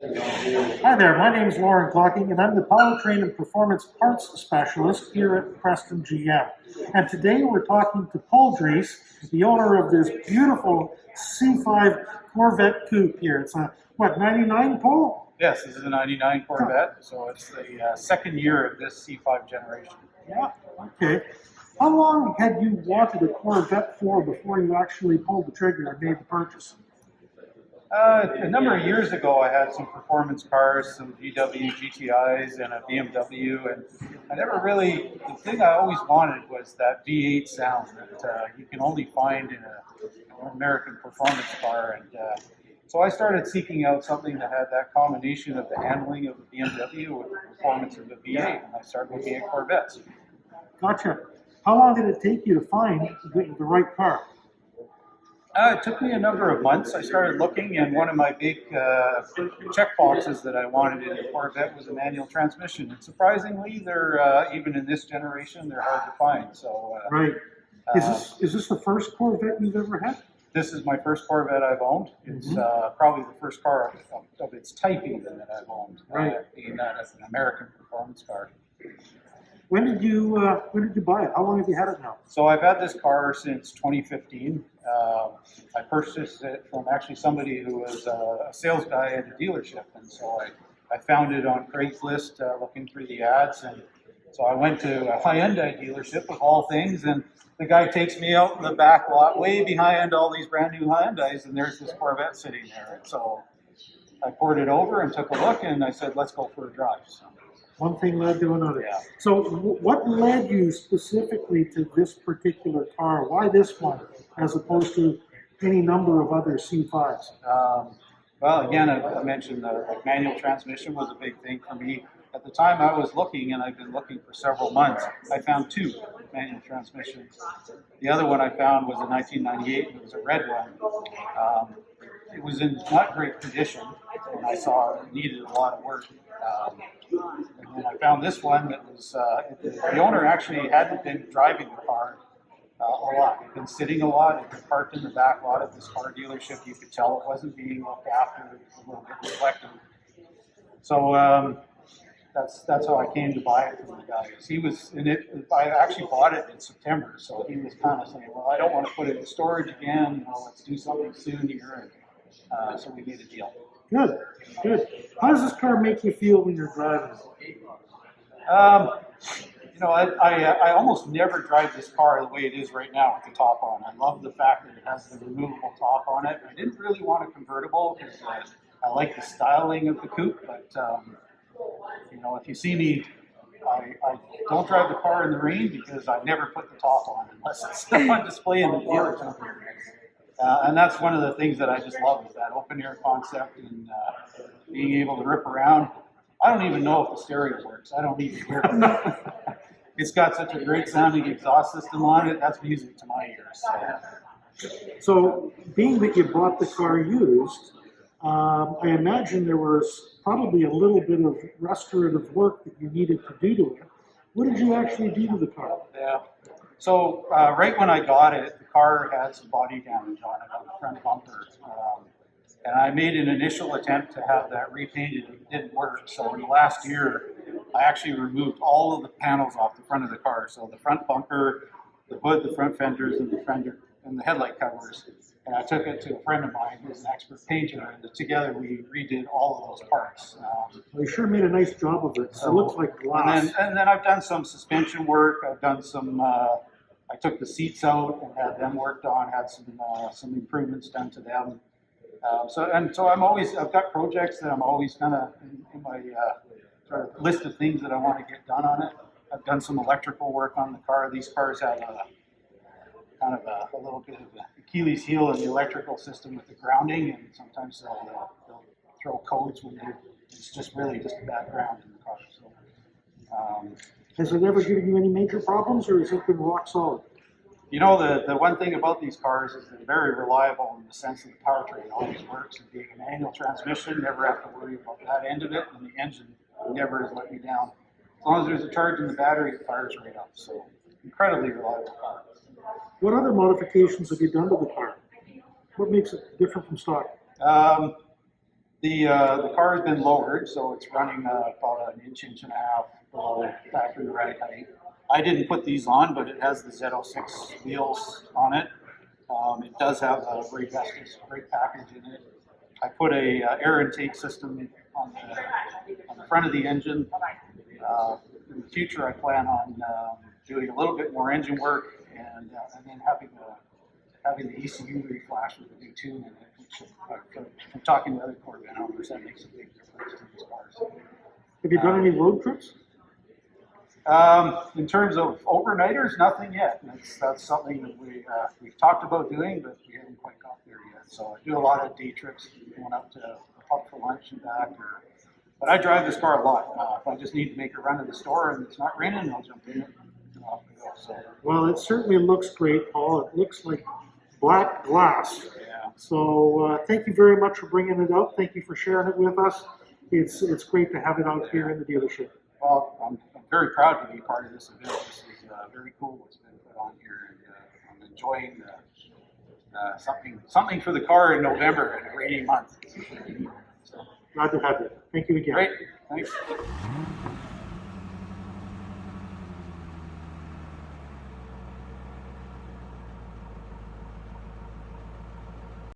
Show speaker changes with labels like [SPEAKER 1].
[SPEAKER 1] Hi there, my name is Loren Clocking, and I'm the Powertrain and Performance Parts Specialist here at Preston GM. And today we're talking to Paul Dries, the owner of this beautiful C5 Corvette Coupe here. It's a, what, 99, Paul?
[SPEAKER 2] Yes, this is a 99 Corvette, so it's the second year of this C5 generation.
[SPEAKER 1] Yeah, okay. How long had you wanted a Corvette for before you actually pulled the trigger and made the purchase?
[SPEAKER 2] A number of years ago, I had some performance cars, some VW GTIs and a BMW, and I never really, the thing I always wanted was that V8 sound that you can only find in an American performance car. And so I started seeking out something that had that combination of the handling of the BMW with the performance of the V8, and I started looking at Corvettes.
[SPEAKER 1] Gotcha. How long did it take you to find the right car?
[SPEAKER 2] It took me a number of months. I started looking, and one of my big check boxes that I wanted in a Corvette was a manual transmission. And surprisingly, they're even in this generation, they're hard to find. So,
[SPEAKER 1] right. Is this the first Corvette you've ever had?
[SPEAKER 2] This is my first Corvette I've owned. It's probably the first car of its type even that I've owned, being that as an American performance car.
[SPEAKER 1] When did you buy it? How long have you had it now?
[SPEAKER 2] So I've had this car since 2015. I purchased it from actually somebody who was a sales guy at a dealership, and so I found it on Craigslist looking through the ads, and so I went to a Hyundai dealership of all things, and the guy takes me out in the back lot, way behind all these brand new Hyundais, and there's this Corvette sitting there, and so I poured it over and took a look, and I said, let's go for a drive. So,
[SPEAKER 1] one thing led to another.
[SPEAKER 2] Yeah.
[SPEAKER 1] So what led you specifically to this particular car? Why this one as opposed to any number of other C5s?
[SPEAKER 2] Well, again, I mentioned the manual transmission was a big thing for me. At the time I was looking, and I've been looking for several months, I found two manual transmissions. The other one I found was a 1998, and it was a red one. It was in not great condition, and I saw it needed a lot of work. And then I found this one that was, the owner actually hadn't been driving the car a lot. He'd been sitting a lot. It had been parked in the back lot of this car dealership. You could tell it wasn't being looked after. It was a little bit neglected. So that's how I came to buy it from the guy. He was in it. I actually bought it in September, so he was kind of saying, "Well, I don't want to put it in storage again. You know, let's do something soon here." And so we made a deal.
[SPEAKER 1] Good, good. How does this car make you feel when you're driving it?
[SPEAKER 2] You know, I almost never drive this car the way it is right now with the top on. I love the fact that it has the removable top on it. I didn't really want a convertible because I like the styling of the coupe, but you know, if you see me, I don't drive the car in the rain because I never put the top on unless it's on display in the dealership. And that's one of the things that I just love is that open air concept and being able to rip around. I don't even know if the stereo works. I don't even hear it. It's got such a great sounding exhaust system on it. That's music to my ears.
[SPEAKER 1] So being that you bought the car used, I imagine there was probably a little bit of restorative work that you needed to do to it. What did you actually do to the car?
[SPEAKER 2] Yeah. So right when I got it, the car had some body damage on it, on the front bumper. And I made an initial attempt to have that repainted. It didn't work. So in the last year, I actually removed all of the panels off the front of the car. So the front bumper, the hood, the front fenders, and the headlight covers. And I took it to a friend of mine who's an expert painter, and together we redid all of those parts.
[SPEAKER 1] Well, you sure made a nice job of it. So it looks like glass.
[SPEAKER 2] And then I've done some suspension work. I've done some. I took the seats out and had them worked on. Had some improvements done to them. So I've got projects that I'm always kind of in my sort of list of things that I want to get done on it. I've done some electrical work on the car. These cars have kind of a little bit of an Achilles heel in the electrical system with the grounding, and sometimes they'll throw codes when it's just really just a bad ground in the car. So,
[SPEAKER 1] has it ever given you any major problems, or has it been rock solid?
[SPEAKER 2] You know, the one thing about these cars is they're very reliable in the sense that the powertrain always works. And being a manual transmission, never have to worry about that end of it, and the engine never has let me down. As long as there's a charge in the battery, it fires right up. So, incredibly reliable car.
[SPEAKER 1] What other modifications have you done to the car? What makes it different from stock?
[SPEAKER 2] The car has been lowered, so it's running about an inch and a half below factory ride height. I didn't put these on, but it has the Z06 wheels on it. It does have a brake package in it. I put a air intake system on the front of the engine. In the future, I plan on doing a little bit more engine work and then having the ECU reflash with a new tune in it. Which, from talking to other Corvette owners, that makes a big difference to these cars.
[SPEAKER 1] Have you done any road trips?
[SPEAKER 2] In terms of overnighters, nothing yet. That's something that we've talked about doing, but we haven't quite got there yet. So I do a lot of day trips, going up to the pub for lunch and back. But I drive this car a lot. If I just need to make a run to the store and it's not raining, I'll jump in it and off we go. So,
[SPEAKER 1] Well, it certainly looks great, Paul. It looks like black glass.
[SPEAKER 2] yeah.
[SPEAKER 1] So thank you very much for bringing it out. Thank you for sharing it with us. It's great to have it out here in the dealership.
[SPEAKER 2] Well, I'm very proud to be part of this event. This is very cool what's been put on here, and I'm enjoying something for the car in November in a rainy month. So,
[SPEAKER 1] Glad to have you. Thank you again.
[SPEAKER 2] great, thanks.